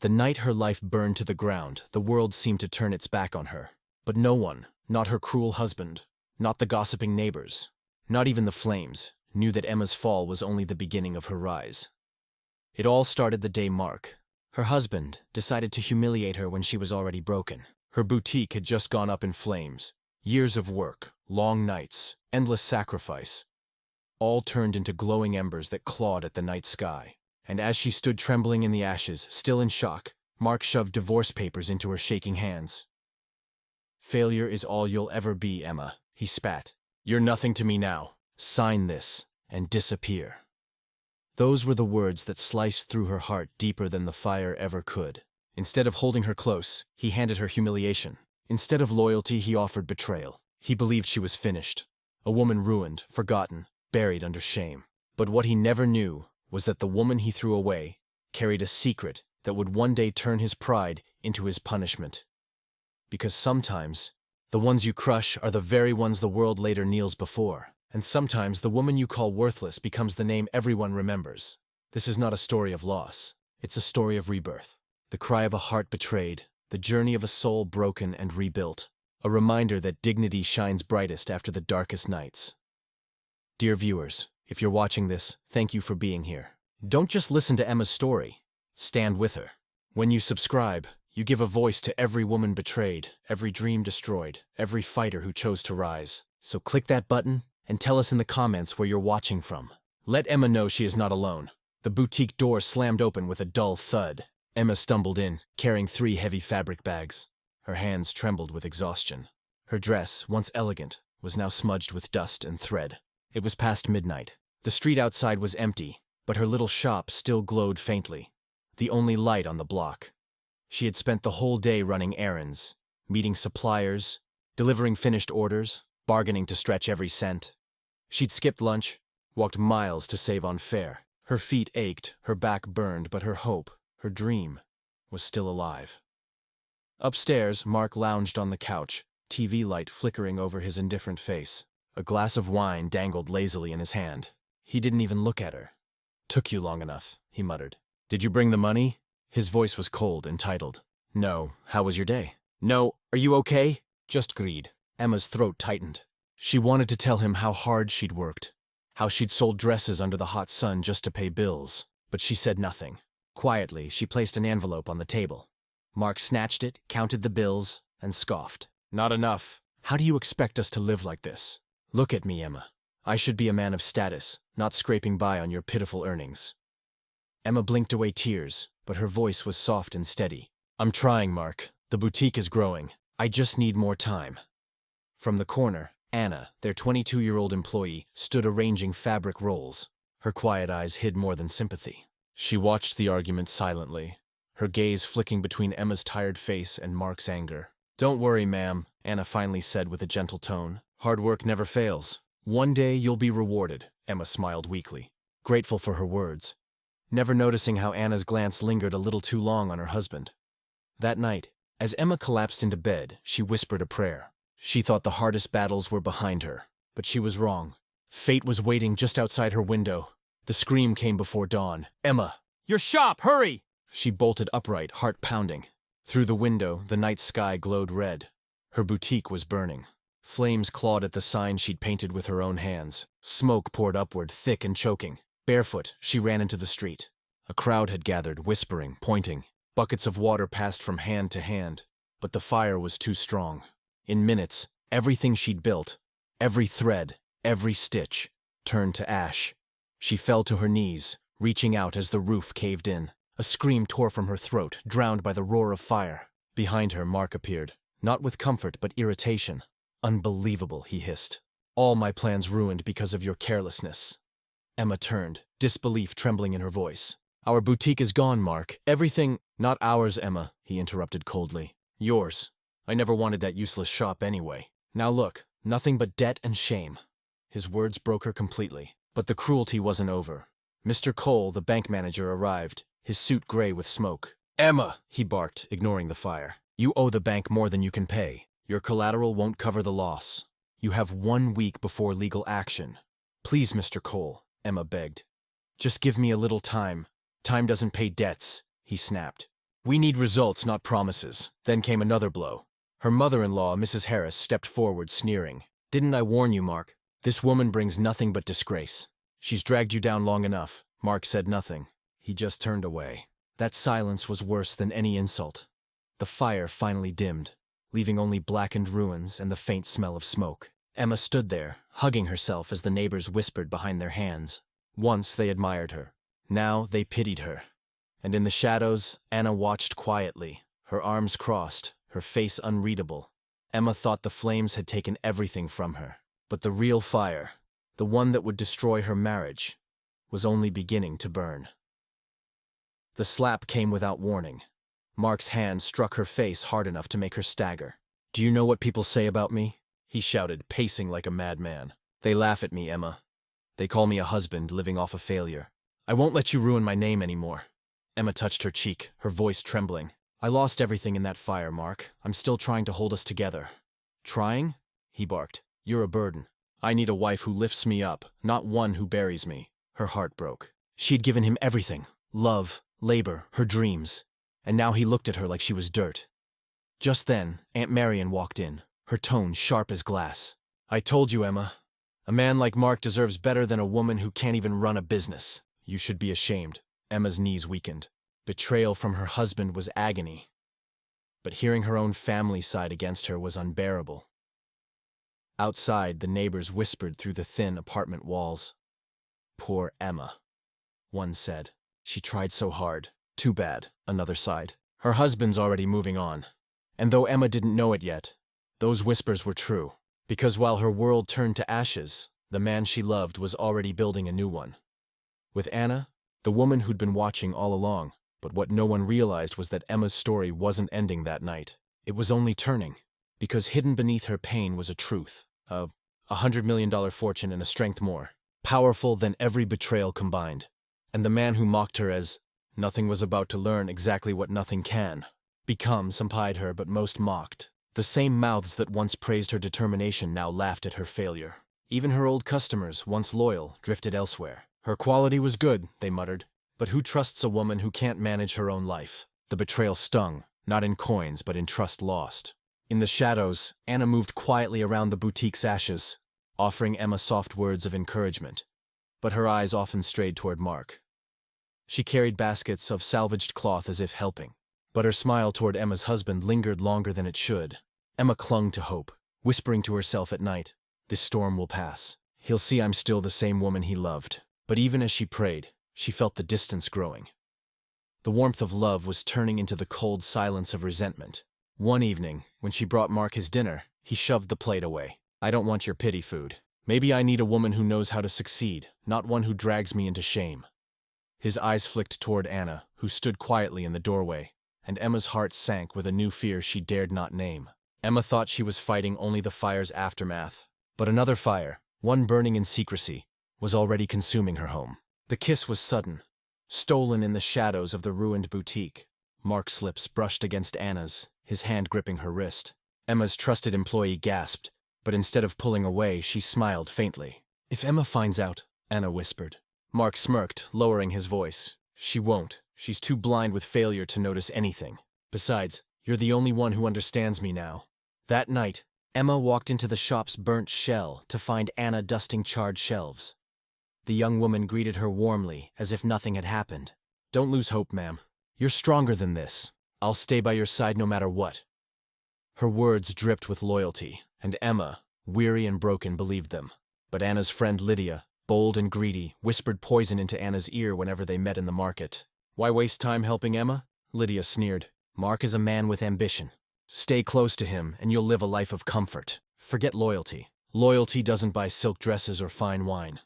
The night her life burned to the ground, the world seemed to turn its back on her. But no one, not her cruel husband, not the gossiping neighbors, not even the flames, knew that Emma's fall was only the beginning of her rise. It all started the day Mark, her husband, decided to humiliate her when she was already broken. Her boutique had just gone up in flames. Years of work, long nights, endless sacrifice, all turned into glowing embers that clawed at the night sky. And as she stood trembling in the ashes, still in shock, Mark shoved divorce papers into her shaking hands. "Failure is all you'll ever be, Emma," he spat. "You're nothing to me now. Sign this and disappear." Those were the words that sliced through her heart deeper than the fire ever could. Instead of holding her close, he handed her humiliation. Instead of loyalty, he offered betrayal. He believed she was finished, a woman ruined, forgotten, buried under shame. But what he never knew was that the woman he threw away carried a secret that would one day turn his pride into his punishment. Because sometimes, the ones you crush are the very ones the world later kneels before. And sometimes the woman you call worthless becomes the name everyone remembers. This is not a story of loss. It's a story of rebirth. The cry of a heart betrayed, the journey of a soul broken and rebuilt. A reminder that dignity shines brightest after the darkest nights. Dear viewers, if you're watching this, thank you for being here. Don't just listen to Emma's story. Stand with her. When you subscribe, you give a voice to every woman betrayed, every dream destroyed, every fighter who chose to rise. So click that button and tell us in the comments where you're watching from. Let Emma know she is not alone. The boutique door slammed open with a dull thud. Emma stumbled in, carrying 3 heavy fabric bags. Her hands trembled with exhaustion. Her dress, once elegant, was now smudged with dust and thread. It was past midnight. The street outside was empty, but her little shop still glowed faintly, the only light on the block. She had spent the whole day running errands, meeting suppliers, delivering finished orders, bargaining to stretch every cent. She'd skipped lunch, walked miles to save on fare. Her feet ached, her back burned, but her hope, her dream, was still alive. Upstairs, Mark lounged on the couch, TV light flickering over his indifferent face. A glass of wine dangled lazily in his hand. He didn't even look at her. "Took you long enough," he muttered. "Did you bring the money?" His voice was cold, entitled. "No. How was your day?" "No. Are you okay?" "Just greed." Emma's throat tightened. She wanted to tell him how hard she'd worked, how she'd sold dresses under the hot sun just to pay bills, but she said nothing. Quietly, she placed an envelope on the table. Mark snatched it, counted the bills, and scoffed. "Not enough. How do you expect us to live like this? Look at me, Emma. I should be a man of status, not scraping by on your pitiful earnings." Emma blinked away tears, but her voice was soft and steady. "I'm trying, Mark. The boutique is growing. I just need more time." From the corner, Anna, their 22-year-old employee, stood arranging fabric rolls. Her quiet eyes hid more than sympathy. She watched the argument silently, her gaze flicking between Emma's tired face and Mark's anger. "Don't worry, ma'am," Anna finally said with a gentle tone. "Hard work never fails. One day you'll be rewarded." Emma smiled weakly, grateful for her words, never noticing how Anna's glance lingered a little too long on her husband. That night, as Emma collapsed into bed, she whispered a prayer. She thought the hardest battles were behind her, but she was wrong. Fate was waiting just outside her window. The scream came before dawn. "Emma! Your shop! Hurry!" She bolted upright, heart pounding. Through the window, the night sky glowed red. Her boutique was burning. Flames clawed at the sign she'd painted with her own hands. Smoke poured upward, thick and choking. Barefoot, she ran into the street. A crowd had gathered, whispering, pointing. Buckets of water passed from hand to hand, but the fire was too strong. In minutes, everything she'd built, every thread, every stitch, turned to ash. She fell to her knees, reaching out as the roof caved in. A scream tore from her throat, drowned by the roar of fire. Behind her, Mark appeared, not with comfort but irritation. "Unbelievable," he hissed. "All my plans ruined because of your carelessness." Emma turned, disbelief trembling in her voice. "Our boutique is gone, Mark. Everything—" "Not ours, Emma," he interrupted coldly. "Yours. I never wanted that useless shop anyway. Now look, nothing but debt and shame." His words broke her completely. But the cruelty wasn't over. Mr. Cole, the bank manager, arrived, his suit gray with smoke. "Emma," he barked, ignoring the fire. "You owe the bank more than you can pay. Your collateral won't cover the loss. You have 1 week before legal action." "Please, Mr. Cole," Emma begged. "Just give me a little time." "Time doesn't pay debts," he snapped. We need results, not promises. Then came another blow. Her mother-in-law, Mrs. Harris, stepped forward, sneering. Didn't I warn you, Mark? This woman brings nothing but disgrace. She's dragged you down long enough. Mark said nothing. He just turned away. That silence was worse than any insult. The fire finally dimmed, leaving only blackened ruins and the faint smell of smoke. Emma stood there, hugging herself as the neighbors whispered behind their hands. Once they admired her. Now they pitied her. And in the shadows, Anna watched quietly, her arms crossed, her face unreadable. Emma thought the flames had taken everything from her. But the real fire, the one that would destroy her marriage, was only beginning to burn. The slap came without warning. Mark's hand struck her face hard enough to make her stagger. "Do you know what people say about me?" he shouted, pacing like a madman. "They laugh at me, Emma. They call me a husband living off a failure. I won't let you ruin my name anymore." Emma touched her cheek, her voice trembling. "I lost everything in that fire, Mark. I'm still trying to hold us together." "Trying?" he barked. "You're a burden. I need a wife who lifts me up, not one who buries me." Her heart broke. She'd given him everything: love, labor, her dreams. And now he looked at her like she was dirt. Just then, Aunt Marion walked in, her tone sharp as glass. "I told you, Emma. A man like Mark deserves better than a woman who can't even run a business. You should be ashamed." Emma's knees weakened. Betrayal from her husband was agony. But hearing her own family side against her was unbearable. Outside, the neighbors whispered through the thin apartment walls. "Poor Emma," one said. "She tried so hard. Too bad," another sighed. "Her husband's already moving on." And though Emma didn't know it yet, those whispers were true. Because while her world turned to ashes, the man she loved was already building a new one. With Anna, the woman who'd been watching all along. But what no one realized was that Emma's story wasn't ending that night. It was only turning. Because hidden beneath her pain was a truth. A $100 million fortune and a strength more powerful than every betrayal combined. And the man who mocked her as nothing was about to learn exactly what nothing can become supplied her but most mocked. The same mouths that once praised her determination now laughed at her failure. Even her old customers, once loyal, drifted elsewhere. Her quality was good, they muttered. But who trusts a woman who can't manage her own life? The betrayal stung, not in coins but in trust lost. In the shadows, Anna moved quietly around the boutique's ashes, offering Emma soft words of encouragement. But her eyes often strayed toward Mark. She carried baskets of salvaged cloth as if helping. But her smile toward Emma's husband lingered longer than it should. Emma clung to hope, whispering to herself at night, "This storm will pass. He'll see I'm still the same woman he loved." But even as she prayed, she felt the distance growing. The warmth of love was turning into the cold silence of resentment. One evening, when she brought Mark his dinner, he shoved the plate away. "I don't want your pity food. Maybe I need a woman who knows how to succeed, not one who drags me into shame." His eyes flicked toward Anna, who stood quietly in the doorway, and Emma's heart sank with a new fear she dared not name. Emma thought she was fighting only the fire's aftermath. But another fire, one burning in secrecy, was already consuming her home. The kiss was sudden, stolen in the shadows of the ruined boutique. Mark's lips brushed against Anna's, his hand gripping her wrist. Emma's trusted employee gasped, but instead of pulling away, she smiled faintly. "If Emma finds out," Anna whispered. Mark smirked, lowering his voice. "She won't. She's too blind with failure to notice anything. Besides, you're the only one who understands me now." That night, Emma walked into the shop's burnt shell to find Anna dusting charred shelves. The young woman greeted her warmly, as if nothing had happened. "Don't lose hope, ma'am. You're stronger than this. I'll stay by your side no matter what." Her words dripped with loyalty, and Emma, weary and broken, believed them. But Anna's friend Lydia, bold and greedy, whispered poison into Anna's ear whenever they met in the market. "Why waste time helping Emma?" Lydia sneered. "Mark is a man with ambition. Stay close to him, and you'll live a life of comfort. Forget loyalty. Loyalty doesn't buy silk dresses or fine wine."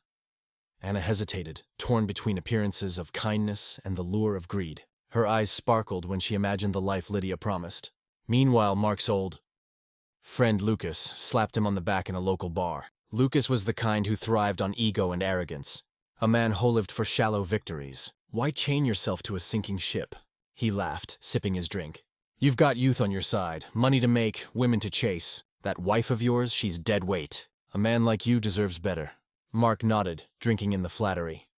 Anna hesitated, torn between appearances of kindness and the lure of greed. Her eyes sparkled when she imagined the life Lydia promised. Meanwhile, Mark's old friend Lucas slapped him on the back in a local bar. Lucas was the kind who thrived on ego and arrogance, a man who lived for shallow victories. "Why chain yourself to a sinking ship?" He laughed, sipping his drink. "You've got youth on your side, money to make, women to chase. That wife of yours, she's dead weight. A man like you deserves better." Mark nodded, drinking in the flattery.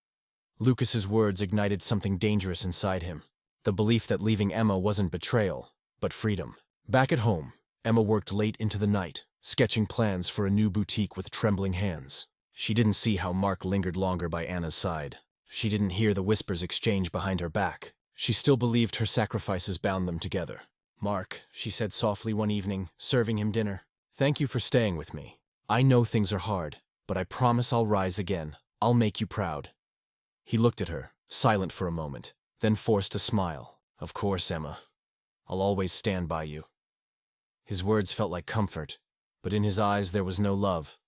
Lucas's words ignited something dangerous inside him. The belief that leaving Emma wasn't betrayal, but freedom. Back at home, Emma worked late into the night, sketching plans for a new boutique with trembling hands. She didn't see how Mark lingered longer by Anna's side. She didn't hear the whispers exchanged behind her back. She still believed her sacrifices bound them together. "Mark," she said softly one evening, serving him dinner, "thank you for staying with me. I know things are hard, but I promise I'll rise again. I'll make you proud." He looked at her, silent for a moment, then forced a smile. "Of course, Emma. I'll always stand by you." His words felt like comfort, but in his eyes there was no love,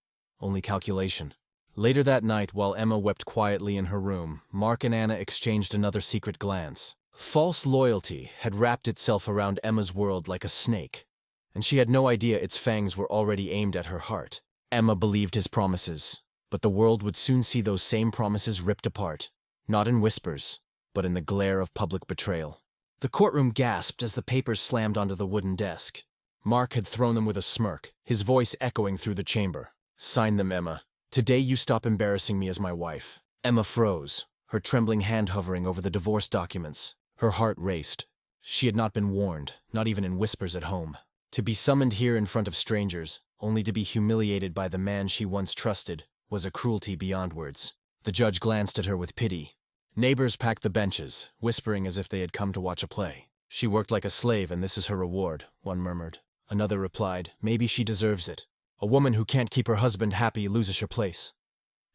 only calculation. Later that night, while Emma wept quietly in her room, Mark and Anna exchanged another secret glance. False loyalty had wrapped itself around Emma's world like a snake, and she had no idea its fangs were already aimed at her heart. Emma believed his promises, but the world would soon see those same promises ripped apart, not in whispers, but in the glare of public betrayal. The courtroom gasped as the papers slammed onto the wooden desk. Mark had thrown them with a smirk, his voice echoing through the chamber. "Sign them, Emma. Today you stop embarrassing me as my wife." Emma froze, her trembling hand hovering over the divorce documents. Her heart raced. She had not been warned, not even in whispers at home. To be summoned here in front of strangers, only to be humiliated by the man she once trusted, was a cruelty beyond words. The judge glanced at her with pity. Neighbors packed the benches, whispering as if they had come to watch a play. "She worked like a slave, and this is her reward," one murmured. Another replied, "Maybe she deserves it. A woman who can't keep her husband happy loses her place."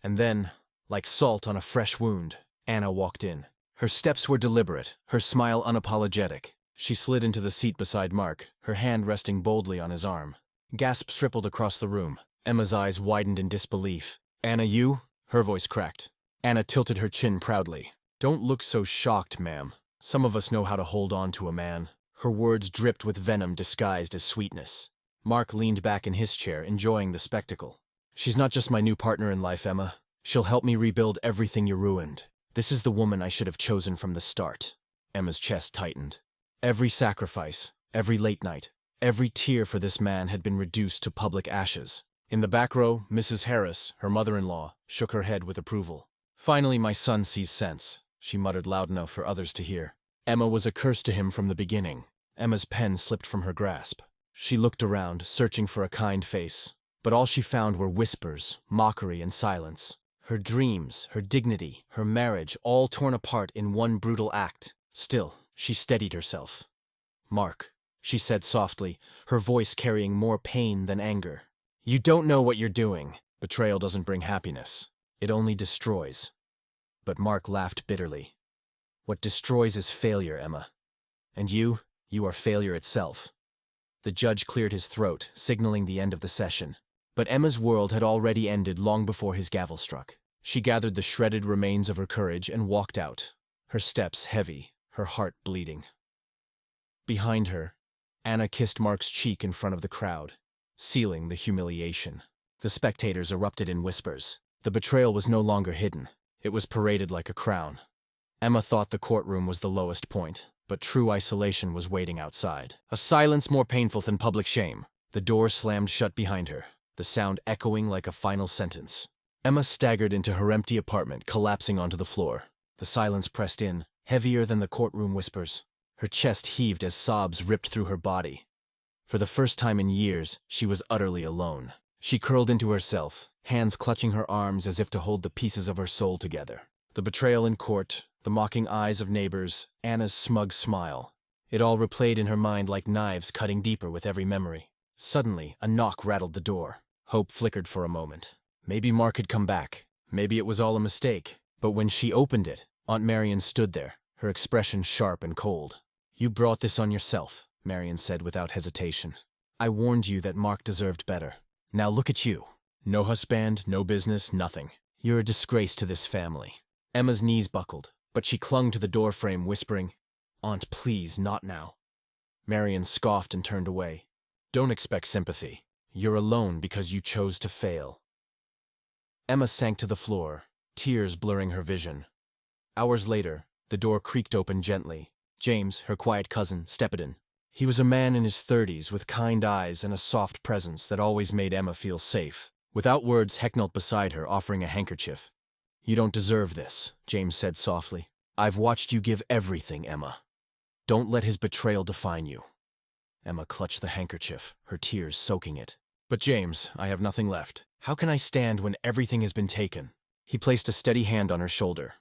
And then, like salt on a fresh wound, Anna walked in. Her steps were deliberate, her smile unapologetic. She slid into the seat beside Mark, her hand resting boldly on his arm. Gasps rippled across the room. Emma's eyes widened in disbelief. "Anna, you?" Her voice cracked. Anna tilted her chin proudly. "Don't look so shocked, ma'am. Some of us know how to hold on to a man." Her words dripped with venom disguised as sweetness. Mark leaned back in his chair, enjoying the spectacle. "She's not just my new partner in life, Emma. She'll help me rebuild everything you ruined. This is the woman I should have chosen from the start." Emma's chest tightened. Every sacrifice, every late night, every tear for this man had been reduced to public ashes. In the back row, Mrs. Harris, her mother-in-law, shook her head with approval. "Finally my son sees sense," she muttered loud enough for others to hear. Emma was a curse to him from the beginning. Emma's pen slipped from her grasp. She looked around, searching for a kind face, but all she found were whispers, mockery, and silence. Her dreams, her dignity, her marriage, all torn apart in one brutal act. Still, she steadied herself. "Mark," she said softly, her voice carrying more pain than anger. "You don't know what you're doing. Betrayal doesn't bring happiness. It only destroys." But Mark laughed bitterly. "What destroys is failure, Emma. And you are failure itself." The judge cleared his throat, signaling the end of the session. But Emma's world had already ended long before his gavel struck. She gathered the shredded remains of her courage and walked out, her steps heavy, her heart bleeding. Behind her, Anna kissed Mark's cheek in front of the crowd, sealing the humiliation. The spectators erupted in whispers. The betrayal was no longer hidden. It was paraded like a crown. Emma thought the courtroom was the lowest point, but true isolation was waiting outside. A silence more painful than public shame. The door slammed shut behind her, the sound echoing like a final sentence. Emma staggered into her empty apartment, collapsing onto the floor. The silence pressed in, heavier than the courtroom whispers. Her chest heaved as sobs ripped through her body. For the first time in years, she was utterly alone. She curled into herself, hands clutching her arms as if to hold the pieces of her soul together. The betrayal in court, the mocking eyes of neighbors, Anna's smug smile. It all replayed in her mind like knives cutting deeper with every memory. Suddenly, a knock rattled the door. Hope flickered for a moment. Maybe Mark had come back. Maybe it was all a mistake. But when she opened it, Aunt Marion stood there, her expression sharp and cold. "You brought this on yourself," Marion said without hesitation. "I warned you that Mark deserved better. Now look at you. No husband, no business, nothing. You're a disgrace to this family." Emma's knees buckled, but she clung to the doorframe, whispering, "Aunt, please, not now." Marion scoffed and turned away. "Don't expect sympathy. You're alone because you chose to fail." Emma sank to the floor, tears blurring her vision. Hours later, the door creaked open gently. James, her quiet cousin, stepped in. He was a man in his 30s with kind eyes and a soft presence that always made Emma feel safe. Without words, Heck knelt beside her, offering a handkerchief. "You don't deserve this," James said softly. "I've watched you give everything, Emma. Don't let his betrayal define you. Emma clutched the handkerchief, her tears soaking it. But James, I have nothing left. How can I stand when everything has been taken? He placed a steady hand on her shoulder.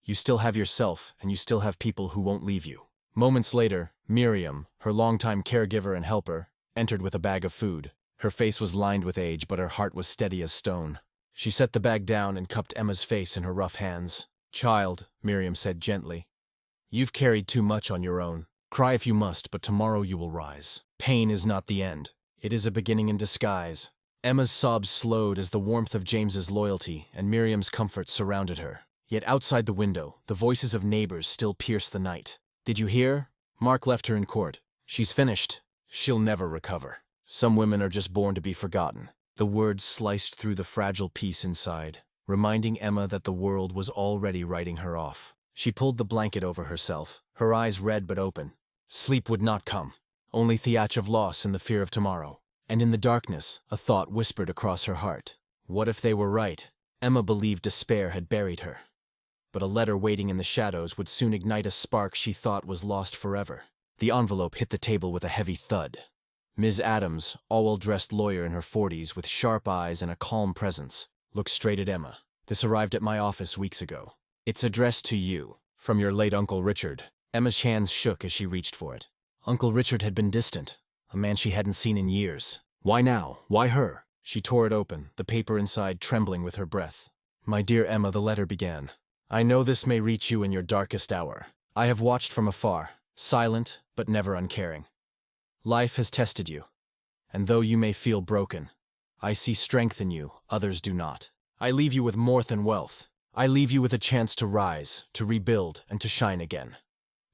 You still have yourself, and you still have people who won't leave you. Moments later, Miriam, her longtime caregiver and helper, entered with a bag of food. Her face was lined with age, but her heart was steady as stone. She set the bag down and cupped Emma's face in her rough hands. Child, Miriam said gently, you've carried too much on your own. Cry if you must, but tomorrow you will rise. Pain is not the end. It is a beginning in disguise. Emma's sobs slowed as the warmth of James's loyalty and Miriam's comfort surrounded her. Yet outside the window, the voices of neighbors still pierced the night. Did you hear? Mark left her in court. She's finished. She'll never recover. Some women are just born to be forgotten. The words sliced through the fragile peace inside, reminding Emma that the world was already writing her off. She pulled the blanket over herself, her eyes red but open. Sleep would not come. Only theatre of loss and the fear of tomorrow. And in the darkness, a thought whispered across her heart. What if they were right? Emma believed despair had buried her. But a letter waiting in the shadows would soon ignite a spark she thought was lost forever. The envelope hit the table with a heavy thud. Ms. Adams, a well-dressed lawyer in her 40s with sharp eyes and a calm presence, looked straight at Emma. This arrived at my office weeks ago. It's addressed to you, from your late Uncle Richard. Emma's hands shook as she reached for it. Uncle Richard had been distant, a man she hadn't seen in years. Why now? Why her? She tore it open, the paper inside trembling with her breath. My dear Emma, the letter began. I know this may reach you in your darkest hour. I have watched from afar, silent but never uncaring. Life has tested you, and though you may feel broken, I see strength in you, others do not. I leave you with more than wealth. I leave you with a chance to rise, to rebuild, and to shine again.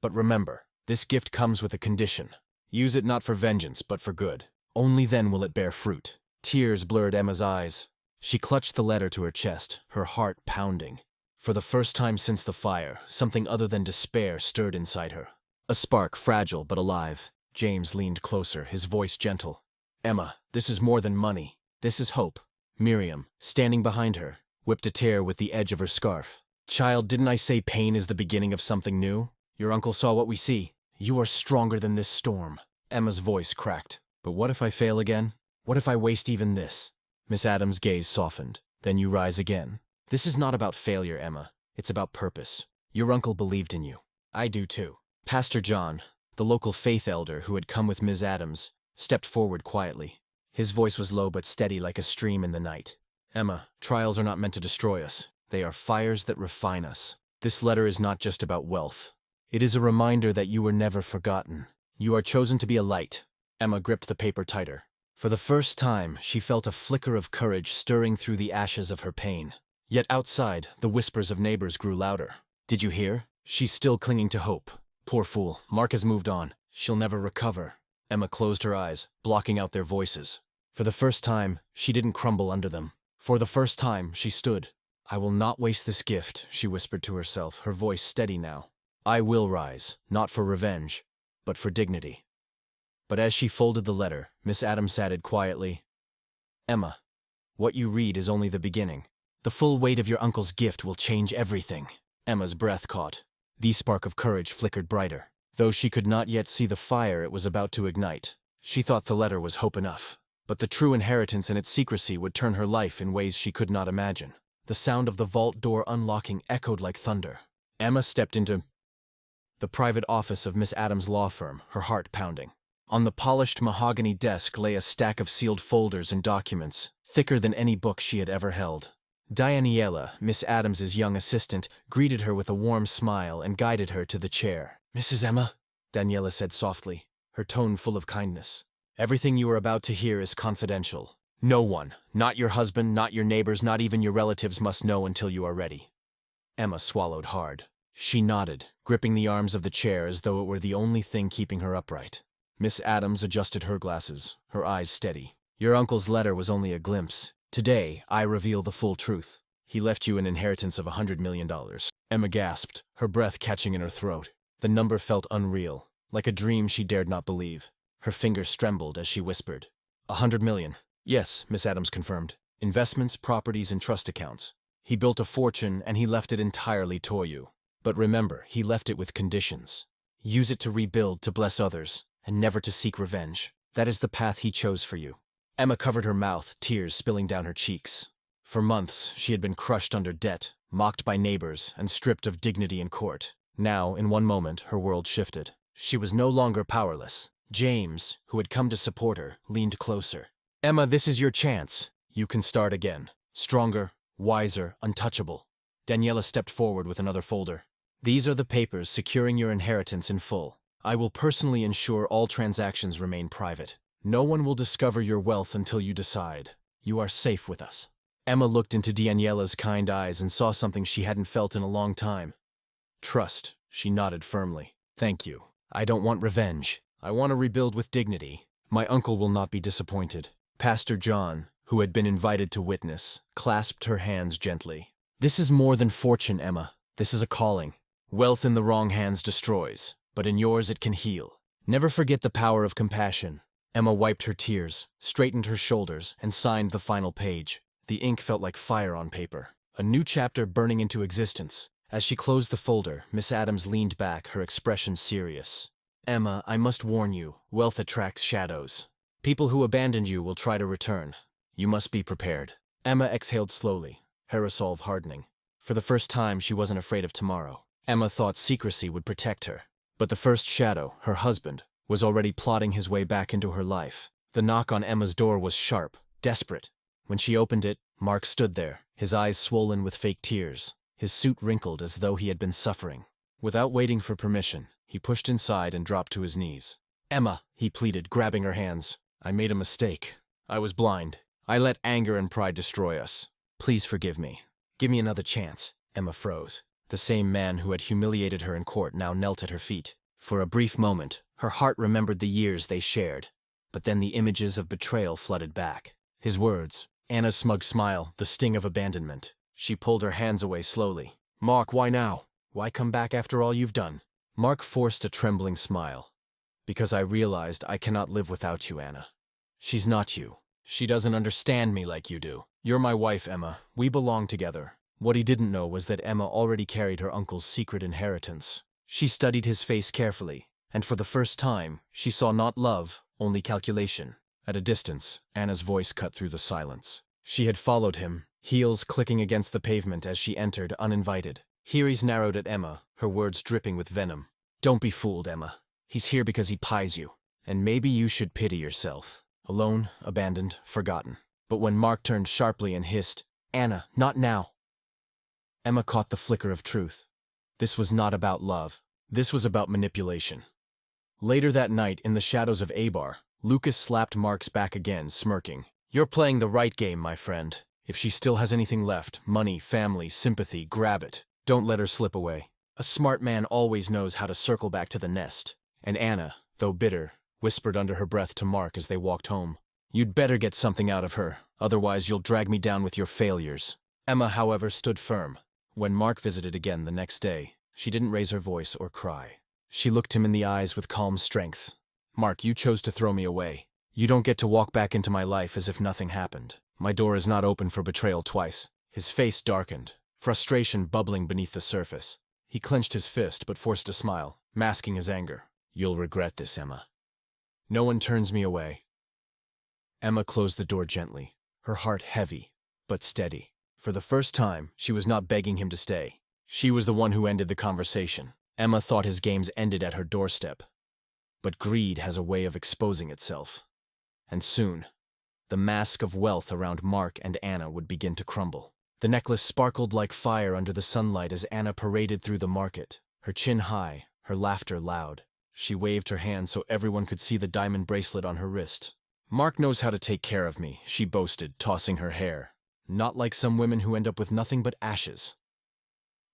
But remember, this gift comes with a condition. Use it not for vengeance, but for good. Only then will it bear fruit. Tears blurred Emma's eyes. She clutched the letter to her chest, her heart pounding. For the first time since the fire, something other than despair stirred inside her. A spark, fragile but alive. James leaned closer, his voice gentle. Emma, this is more than money. This is hope. Miriam, standing behind her, whipped a tear with the edge of her scarf. Child, didn't I say pain is the beginning of something new? Your uncle saw what we see. You are stronger than this storm. Emma's voice cracked. But what if I fail again? What if I waste even this? Miss Adams' gaze softened. Then you rise again. This is not about failure, Emma. It's about purpose. Your uncle believed in you. I do too. Pastor John, the local faith elder who had come with Ms. Adams, stepped forward quietly. His voice was low but steady like a stream in the night. Emma, trials are not meant to destroy us. They are fires that refine us. This letter is not just about wealth. It is a reminder that you were never forgotten. You are chosen to be a light. Emma gripped the paper tighter. For the first time, she felt a flicker of courage stirring through the ashes of her pain. Yet outside, the whispers of neighbors grew louder. Did you hear? She's still clinging to hope. Poor fool, Mark has moved on. She'll never recover. Emma closed her eyes, blocking out their voices. For the first time, she didn't crumble under them. For the first time, she stood. I will not waste this gift, she whispered to herself, her voice steady now. I will rise, not for revenge, but for dignity. But as she folded the letter, Miss Adams added quietly, Emma, what you read is only the beginning. The full weight of your uncle's gift will change everything. Emma's breath caught. The spark of courage flickered brighter. Though she could not yet see the fire it was about to ignite, she thought the letter was hope enough. But the true inheritance and its secrecy would turn her life in ways she could not imagine. The sound of the vault door unlocking echoed like thunder. Emma stepped into the private office of Miss Adams' law firm, her heart pounding. On the polished mahogany desk lay a stack of sealed folders and documents, thicker than any book she had ever held. Daniela, Miss Adams's young assistant, greeted her with a warm smile and guided her to the chair. Mrs. Emma, Daniela said softly, her tone full of kindness. Everything you are about to hear is confidential. No one, not your husband, not your neighbors, not even your relatives must know until you are ready. Emma swallowed hard. She nodded, gripping the arms of the chair as though it were the only thing keeping her upright. Miss Adams adjusted her glasses, her eyes steady. Your uncle's letter was only a glimpse. Today, I reveal the full truth. He left you an inheritance of $100 million. Emma gasped, her breath catching in her throat. The number felt unreal, like a dream she dared not believe. Her fingers trembled as she whispered. $100 million. Yes, Miss Adams confirmed. Investments, properties, and trust accounts. He built a fortune and he left it entirely to you. But remember, he left it with conditions. Use it to rebuild, to bless others, and never to seek revenge. That is the path he chose for you." Emma covered her mouth, tears spilling down her cheeks. For months, she had been crushed under debt, mocked by neighbors, and stripped of dignity in court. Now, in one moment, her world shifted. She was no longer powerless. James, who had come to support her, leaned closer. "Emma, this is your chance. You can start again. Stronger, wiser, untouchable." Daniela stepped forward with another folder. "These are the papers securing your inheritance in full. I will personally ensure all transactions remain private. No one will discover your wealth until you decide. You are safe with us." Emma looked into Daniela's kind eyes and saw something she hadn't felt in a long time. Trust. She nodded firmly. "Thank you. I don't want revenge. I want to rebuild with dignity. My uncle will not be disappointed." Pastor John, who had been invited to witness, clasped her hands gently. "This is more than fortune, Emma. This is a calling. Wealth in the wrong hands destroys, but in yours it can heal. Never forget the power of compassion." Emma wiped her tears, straightened her shoulders, and signed the final page. The ink felt like fire on paper. A new chapter burning into existence. As she closed the folder, Miss Adams leaned back, her expression serious. "Emma, I must warn you, wealth attracts shadows. People who abandoned you will try to return. You must be prepared." Emma exhaled slowly, her resolve hardening. For the first time, she wasn't afraid of tomorrow. Emma thought secrecy would protect her. But the first shadow, her husband, was already plotting his way back into her life. The knock on Emma's door was sharp, desperate. When she opened it, Mark stood there, his eyes swollen with fake tears, his suit wrinkled as though he had been suffering. Without waiting for permission, he pushed inside and dropped to his knees. "Emma," he pleaded, grabbing her hands. "I made a mistake. I was blind. I let anger and pride destroy us. Please forgive me. Give me another chance." Emma froze. The same man who had humiliated her in court now knelt at her feet. For a brief moment, her heart remembered the years they shared. But then the images of betrayal flooded back. His words, Anna's smug smile, the sting of abandonment. She pulled her hands away slowly. "Mark, why now? Why come back after all you've done?" Mark forced a trembling smile. "Because I realized I cannot live without you, Anna. She's not you. She doesn't understand me like you do. You're my wife, Emma. We belong together." What he didn't know was that Emma already carried her uncle's secret inheritance. She studied his face carefully, and for the first time, she saw not love, only calculation. At a distance, Anna's voice cut through the silence. She had followed him, heels clicking against the pavement as she entered, uninvited. Hearies narrowed at Emma, her words dripping with venom. "Don't be fooled, Emma. He's here because he pies you. And maybe you should pity yourself. Alone, abandoned, forgotten." But when Mark turned sharply and hissed, "Anna, not now," Emma caught the flicker of truth. This was not about love. This was about manipulation. Later that night, in the shadows of Abar, Lucas slapped Mark's back again, smirking. "You're playing the right game, my friend. If she still has anything left, money, family, sympathy, grab it. Don't let her slip away. A smart man always knows how to circle back to the nest." And Anna, though bitter, whispered under her breath to Mark as they walked home. "You'd better get something out of her, otherwise you'll drag me down with your failures." Emma, however, stood firm. When Mark visited again the next day, she didn't raise her voice or cry. She looked him in the eyes with calm strength. "Mark, you chose to throw me away. You don't get to walk back into my life as if nothing happened. My door is not open for betrayal twice." His face darkened, frustration bubbling beneath the surface. He clenched his fist but forced a smile, masking his anger. "You'll regret this, Emma. No one turns me away." Emma closed the door gently, her heart heavy, but steady. For the first time, she was not begging him to stay. She was the one who ended the conversation. Emma thought his games ended at her doorstep. But greed has a way of exposing itself. And soon, the mask of wealth around Mark and Anna would begin to crumble. The necklace sparkled like fire under the sunlight as Anna paraded through the market, her chin high, her laughter loud. She waved her hand so everyone could see the diamond bracelet on her wrist. "Mark knows how to take care of me," she boasted, tossing her hair. "Not like some women who end up with nothing but ashes."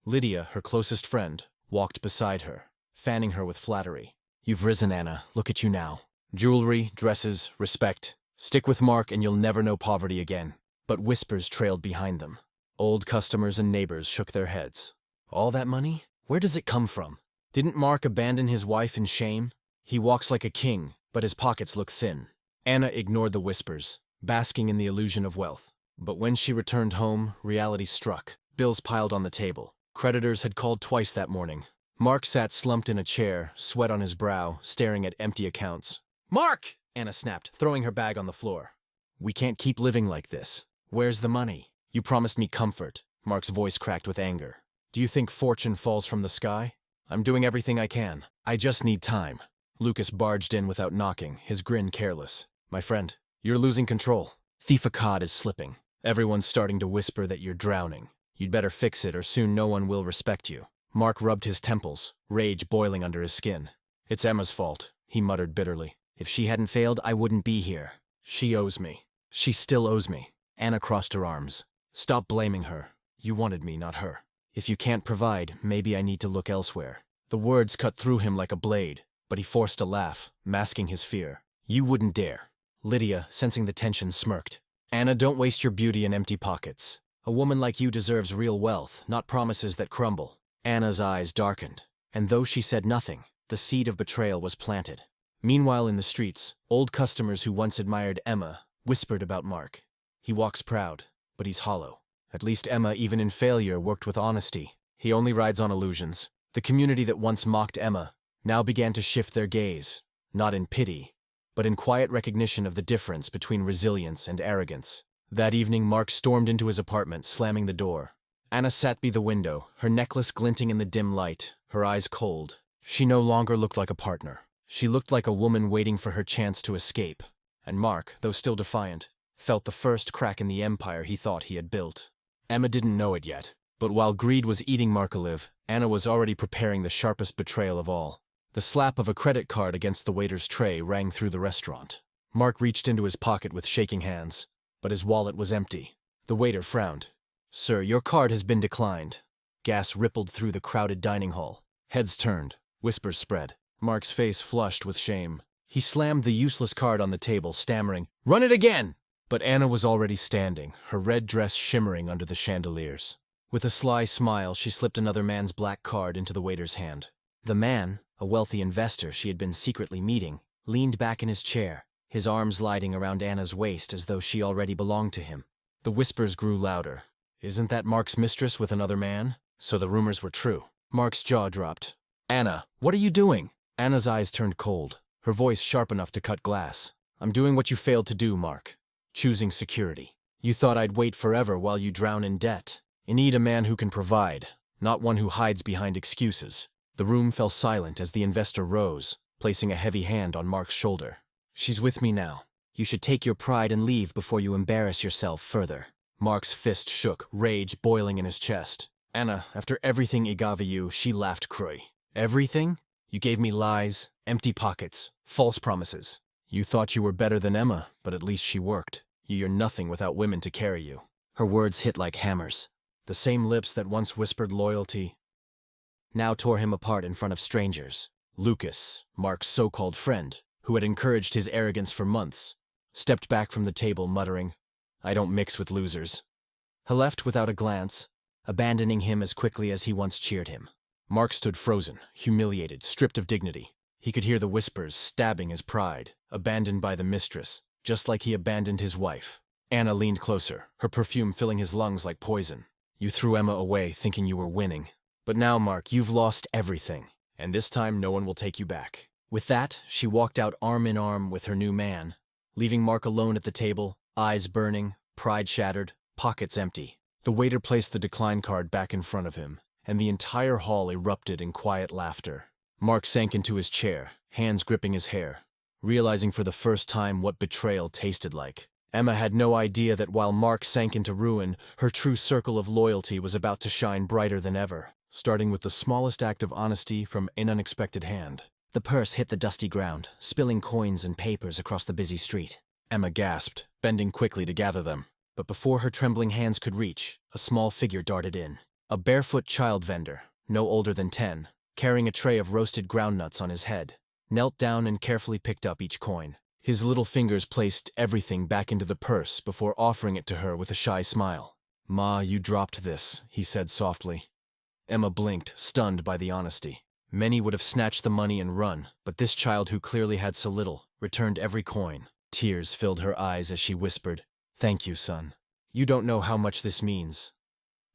Lydia, her closest friend, walked beside her, fanning her with flattery. "You've risen, Anna. Look at you now. Jewelry, dresses, respect. Stick with Mark and you'll never know poverty again." But whispers trailed behind them. Old customers and neighbors shook their heads. "All that money? Where does it come from? Didn't Mark abandon his wife in shame? He walks like a king, but his pockets look thin." Anna ignored the whispers, basking in the illusion of wealth. But when she returned home, reality struck. Bills piled on the table. Creditors had called twice that morning. Mark sat slumped in a chair, sweat on his brow, staring at empty accounts. "Mark!" Anna snapped, throwing her bag on the floor. "We can't keep living like this. Where's the money? You promised me comfort." Mark's voice cracked with anger. "Do you think fortune falls from the sky? I'm doing everything I can. I just need time." Lucas barged in without knocking, his grin careless. "My friend, you're losing control. Thief Akkad is slipping. Everyone's starting to whisper that you're drowning. You'd better fix it or soon no one will respect you." Mark rubbed his temples, rage boiling under his skin. "It's Emma's fault," he muttered bitterly. "If she hadn't failed, I wouldn't be here. She owes me. She still owes me." Anna crossed her arms. "Stop blaming her. You wanted me, not her. If you can't provide, maybe I need to look elsewhere." The words cut through him like a blade, but he forced a laugh, masking his fear. "You wouldn't dare." Lydia, sensing the tension, smirked. "Anna, don't waste your beauty in empty pockets. A woman like you deserves real wealth, not promises that crumble." Anna's eyes darkened, and though she said nothing, the seed of betrayal was planted. Meanwhile, in the streets, old customers who once admired Emma whispered about Mark. "He walks proud, but he's hollow. At least Emma, even in failure, worked with honesty. He only rides on illusions." The community that once mocked Emma now began to shift their gaze, not in pity, but in quiet recognition of the difference between resilience and arrogance. That evening, Mark stormed into his apartment, slamming the door. Anna sat by the window, her necklace glinting in the dim light, her eyes cold. She no longer looked like a partner. She looked like a woman waiting for her chance to escape. And Mark, though still defiant, felt the first crack in the empire he thought he had built. Emma didn't know it yet, but while greed was eating Mark alive, Anna was already preparing the sharpest betrayal of all. The slap of a credit card against the waiter's tray rang through the restaurant. Mark reached into his pocket with shaking hands, but his wallet was empty. The waiter frowned. "Sir, your card has been declined." Gas rippled through the crowded dining hall. Heads turned, whispers spread. Mark's face flushed with shame. He slammed the useless card on the table, stammering, "Run it again!" But Anna was already standing, her red dress shimmering under the chandeliers. With a sly smile, she slipped another man's black card into the waiter's hand. The man, a wealthy investor she had been secretly meeting, leaned back in his chair, his arms sliding around Anna's waist as though she already belonged to him. The whispers grew louder. "Isn't that Mark's mistress with another man?" So the rumors were true. Mark's jaw dropped. "Anna, what are you doing?" Anna's eyes turned cold, her voice sharp enough to cut glass. "I'm doing what you failed to do, Mark. Choosing security. You thought I'd wait forever while you drown in debt. You need a man who can provide, not one who hides behind excuses." The room fell silent as the investor rose, placing a heavy hand on Mark's shoulder. "She's with me now. You should take your pride and leave before you embarrass yourself further." Mark's fist shook, rage boiling in his chest. "Anna, after everything I gave you," she laughed cruelly. "Everything? You gave me lies, empty pockets, false promises. You thought you were better than Emma, but at least she worked. You're nothing without women to carry you." Her words hit like hammers. The same lips that once whispered loyalty now tore him apart in front of strangers. Lucas, Mark's so-called friend, who had encouraged his arrogance for months, stepped back from the table muttering, "I don't mix with losers." He left without a glance, abandoning him as quickly as he once cheered him. Mark stood frozen, humiliated, stripped of dignity. He could hear the whispers stabbing his pride, abandoned by the mistress, just like he abandoned his wife. Anna leaned closer, her perfume filling his lungs like poison. "You threw Emma away thinking you were winning. But now, Mark, you've lost everything, and this time no one will take you back." With that, she walked out arm in arm with her new man, leaving Mark alone at the table, eyes burning, pride shattered, pockets empty. The waiter placed the decline card back in front of him, and the entire hall erupted in quiet laughter. Mark sank into his chair, hands gripping his hair, realizing for the first time what betrayal tasted like. Emma had no idea that while Mark sank into ruin, her true circle of loyalty was about to shine brighter than ever, starting with the smallest act of honesty from an unexpected hand. The purse hit the dusty ground, spilling coins and papers across the busy street. Emma gasped, bending quickly to gather them. But before her trembling hands could reach, a small figure darted in. A barefoot child vendor, no older than 10, carrying a tray of roasted groundnuts on his head, knelt down and carefully picked up each coin. His little fingers placed everything back into the purse before offering it to her with a shy smile. "Ma, you dropped this," he said softly. Emma blinked, stunned by the honesty. Many would have snatched the money and run, but this child who clearly had so little returned every coin. Tears filled her eyes as she whispered, "Thank you, son. You don't know how much this means."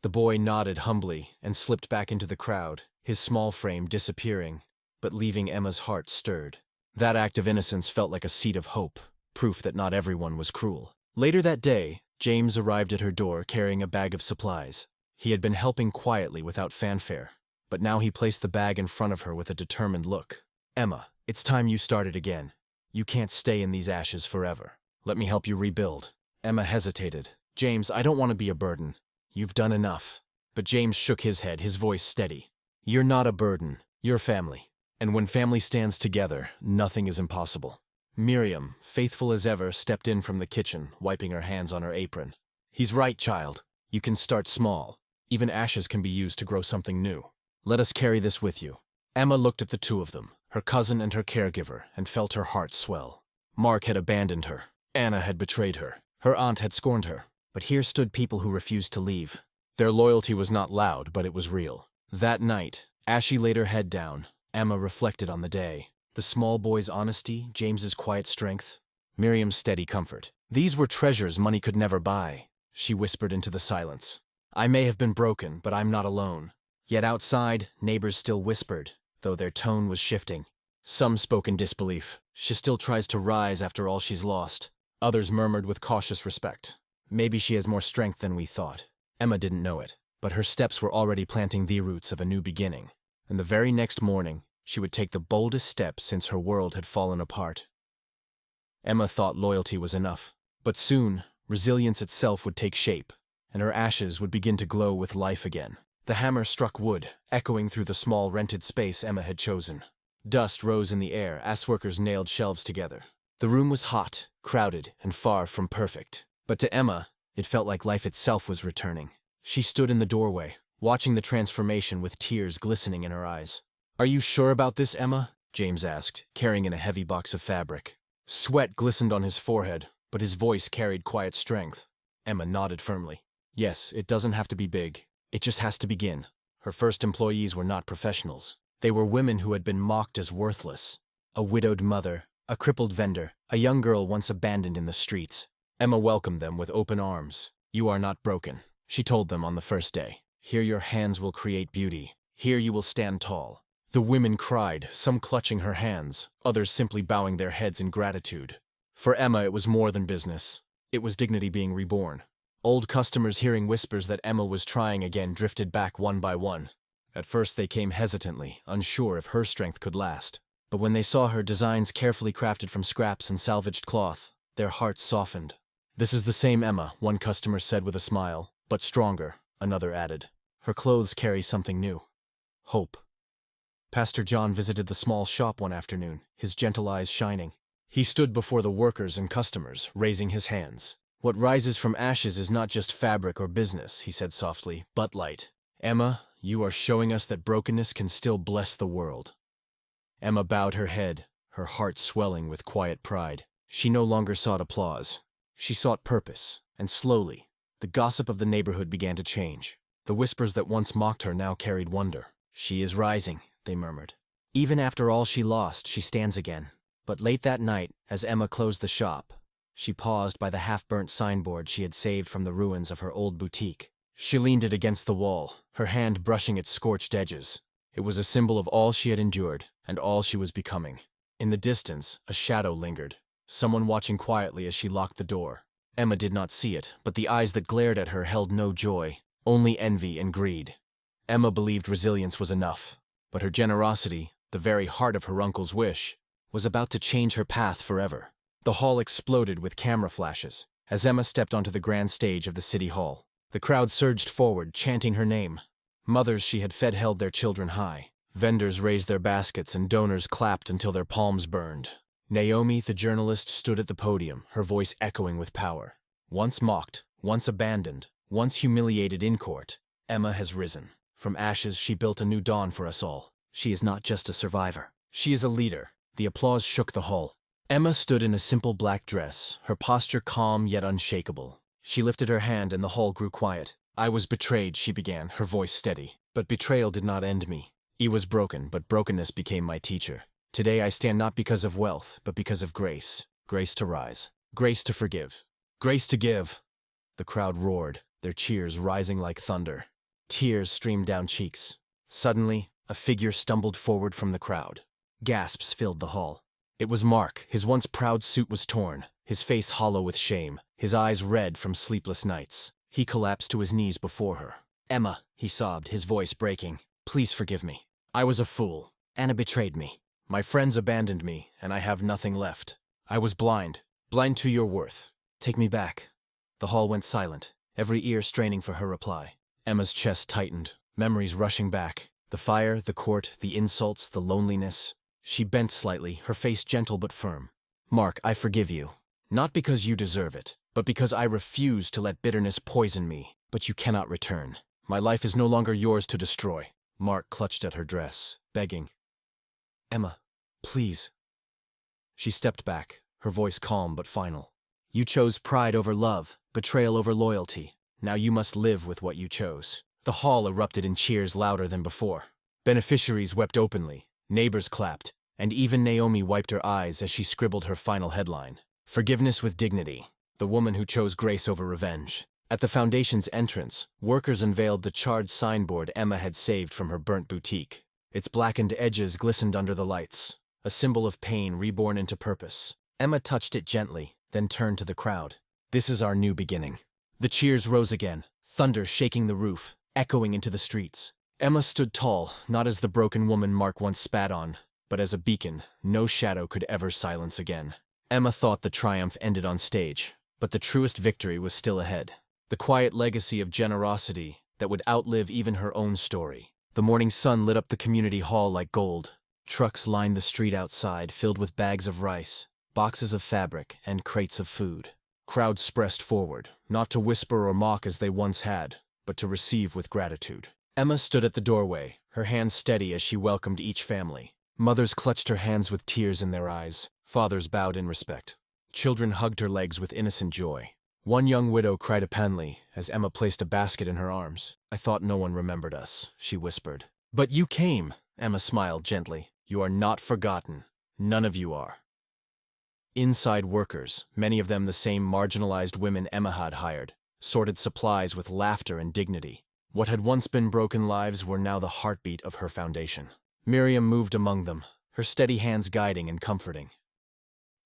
The boy nodded humbly and slipped back into the crowd, his small frame disappearing, but leaving Emma's heart stirred. That act of innocence felt like a seed of hope, proof that not everyone was cruel. Later that day, James arrived at her door carrying a bag of supplies. He had been helping quietly without fanfare, but now he placed the bag in front of her with a determined look. "Emma, it's time you started again. You can't stay in these ashes forever. Let me help you rebuild." Emma hesitated. "James, I don't want to be a burden. You've done enough." But James shook his head, his voice steady. "You're not a burden. You're family. And when family stands together, nothing is impossible." Miriam, faithful as ever, stepped in from the kitchen, wiping her hands on her apron. "He's right, child. You can start small. Even ashes can be used to grow something new. Let us carry this with you." Emma looked at the two of them, her cousin and her caregiver, and felt her heart swell. Mark had abandoned her. Anna had betrayed her. Her aunt had scorned her. But here stood people who refused to leave. Their loyalty was not loud, but it was real. That night, as she laid her head down, Emma reflected on the day. The small boy's honesty, James's quiet strength, Miriam's steady comfort. These were treasures money could never buy, she whispered into the silence. "I may have been broken, but I'm not alone." Yet outside, neighbors still whispered, though their tone was shifting. Some spoke in disbelief. "She still tries to rise after all she's lost." Others murmured with cautious respect. "Maybe she has more strength than we thought." Emma didn't know it, but her steps were already planting the roots of a new beginning. And the very next morning, she would take the boldest step since her world had fallen apart. Emma thought loyalty was enough. But soon, resilience itself would take shape, and her ashes would begin to glow with life again. The hammer struck wood, echoing through the small rented space Emma had chosen. Dust rose in the air as workers nailed shelves together. The room was hot, crowded, and far from perfect. But to Emma, it felt like life itself was returning. She stood in the doorway, watching the transformation with tears glistening in her eyes. "Are you sure about this, Emma?" James asked, carrying in a heavy box of fabric. Sweat glistened on his forehead, but his voice carried quiet strength. Emma nodded firmly. "Yes, it doesn't have to be big. It just has to begin." Her first employees were not professionals. They were women who had been mocked as worthless. A widowed mother, a crippled vendor, a young girl once abandoned in the streets. Emma welcomed them with open arms. "You are not broken," she told them on the first day. "Here your hands will create beauty. Here you will stand tall." The women cried, some clutching her hands, others simply bowing their heads in gratitude. For Emma, it was more than business. It was dignity being reborn. Old customers, hearing whispers that Emma was trying again, drifted back one by one. At first they came hesitantly, unsure if her strength could last. But when they saw her designs carefully crafted from scraps and salvaged cloth, their hearts softened. "This is the same Emma," one customer said with a smile. "But stronger," another added. "Her clothes carry something new. Hope." Pastor John visited the small shop one afternoon, his gentle eyes shining. He stood before the workers and customers, raising his hands. "What rises from ashes is not just fabric or business," he said softly, "but light. Emma, you are showing us that brokenness can still bless the world." Emma bowed her head, her heart swelling with quiet pride. She no longer sought applause. She sought purpose, and slowly, the gossip of the neighborhood began to change. The whispers that once mocked her now carried wonder. "She is rising," they murmured. "Even after all she lost, she stands again." But late that night, as Emma closed the shop, she paused by the half-burnt signboard she had saved from the ruins of her old boutique. She leaned it against the wall, her hand brushing its scorched edges. It was a symbol of all she had endured, and all she was becoming. In the distance, a shadow lingered, someone watching quietly as she locked the door. Emma did not see it, but the eyes that glared at her held no joy, only envy and greed. Emma believed resilience was enough, but her generosity, the very heart of her uncle's wish, was about to change her path forever. The hall exploded with camera flashes as Emma stepped onto the grand stage of the city hall. The crowd surged forward, chanting her name. Mothers she had fed held their children high. Vendors raised their baskets and donors clapped until their palms burned. Naomi, the journalist, stood at the podium, her voice echoing with power. Once mocked, once abandoned, once humiliated in court, Emma has risen. From ashes she built a new dawn for us all. She is not just a survivor. She is a leader. The applause shook the hall. Emma stood in a simple black dress, her posture calm yet unshakable. She lifted her hand and the hall grew quiet. "I was betrayed," she began, her voice steady. "But betrayal did not end me. I was broken, but brokenness became my teacher. Today I stand not because of wealth, but because of grace. Grace to rise. Grace to forgive. Grace to give." The crowd roared, their cheers rising like thunder. Tears streamed down cheeks. Suddenly, A figure stumbled forward from the crowd. Gasps filled the hall. It was Mark. His once proud suit was torn, his face hollow with shame, his eyes red from sleepless nights. He collapsed to his knees before her. "Emma," he sobbed, his voice breaking. "Please forgive me. I was a fool. Anna betrayed me. My friends abandoned me, and I have nothing left. I was blind to your worth. Take me back." The hall went silent, every ear straining for her reply. Emma's chest tightened, memories rushing back. The fire, the court, the insults, the loneliness. She bent slightly, her face gentle but firm. "Mark, I forgive you. Not because you deserve it, but because I refuse to let bitterness poison me. But you cannot return. My life is no longer yours to destroy." Mark clutched at her dress, begging. "Emma, please." She stepped back, her voice calm but final. "You chose pride over love, betrayal over loyalty. Now you must live with what you chose." The hall erupted in cheers louder than before. Beneficiaries wept openly, neighbors clapped, and even Naomi wiped her eyes as she scribbled her final headline. "Forgiveness with dignity. The woman who chose grace over revenge." At the foundation's entrance, workers unveiled the charred signboard Emma had saved from her burnt boutique. Its blackened edges glistened under the lights, a symbol of pain reborn into purpose. Emma touched it gently, then turned to the crowd. "This is our new beginning." The cheers rose again, thunder shaking the roof, echoing into the streets. Emma stood tall, not as the broken woman Mark once spat on, but as a beacon no shadow could ever silence again. Emma thought the triumph ended on stage, but the truest victory was still ahead. The quiet legacy of generosity that would outlive even her own story. The morning sun lit up the community hall like gold. Trucks lined the street outside, filled with bags of rice, boxes of fabric, and crates of food. Crowds pressed forward, not to whisper or mock as they once had, but to receive with gratitude. Emma stood at the doorway, her hands steady as she welcomed each family. Mothers clutched her hands with tears in their eyes. Fathers bowed in respect. Children hugged her legs with innocent joy. One young widow cried apparently as Emma placed a basket in her arms. "I thought no one remembered us," she whispered. "But you came," Emma smiled gently. "You are not forgotten. None of you are." Inside workers, many of them the same marginalized women Emma had hired, sorted supplies with laughter and dignity. What had once been broken lives were now the heartbeat of her foundation. Miriam moved among them, her steady hands guiding and comforting.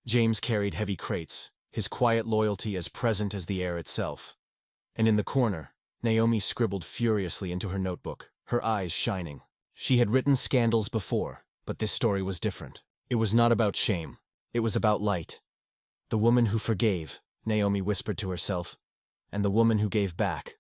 James carried heavy crates, his quiet loyalty as present as the air itself. And in the corner, Naomi scribbled furiously into her notebook, her eyes shining. She had written scandals before, but this story was different. It was not about shame. It was about light. The woman who forgave, Naomi whispered to herself, and the woman who gave back.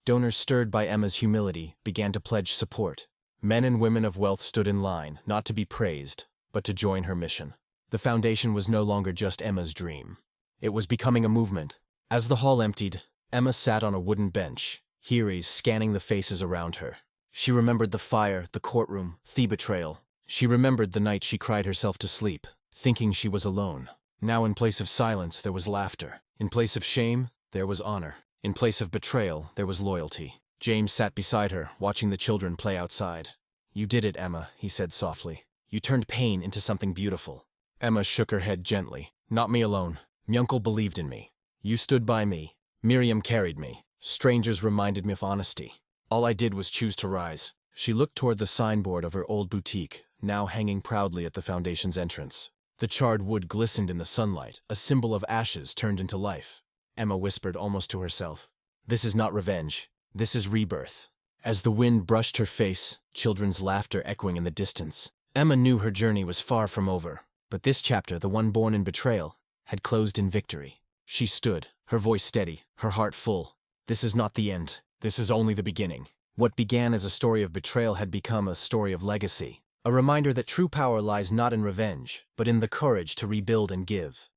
Donors stirred by Emma's humility began to pledge support. Men and women of wealth stood in line, not to be praised, but to join her mission. The foundation was no longer just Emma's dream. It was becoming a movement. As the hall emptied, Emma sat on a wooden bench, Heres scanning the faces around her. She remembered the fire, the courtroom, the betrayal. She remembered the night she cried herself to sleep, thinking she was alone. Now in place of silence, there was laughter. In place of shame, there was honor. In place of betrayal, there was loyalty. James sat beside her, watching the children play outside. "You did it, Emma," he said softly. "You turned pain into something beautiful." Emma shook her head gently. "Not me alone. M'uncle believed in me. You stood by me. Miriam carried me. Strangers reminded me of honesty. All I did was choose to rise." She looked toward the signboard of her old boutique, now hanging proudly at the foundation's entrance. The charred wood glistened in the sunlight, a symbol of ashes turned into life. Emma whispered almost to herself, "This is not revenge. This is rebirth." As the wind brushed her face, children's laughter echoing in the distance, Emma knew her journey was far from over. But this chapter, the one born in betrayal, had closed in victory. She stood, her voice steady, her heart full. This is not the end. This is only the beginning. What began as a story of betrayal had become a story of legacy. A reminder that true power lies not in revenge, but in the courage to rebuild and give.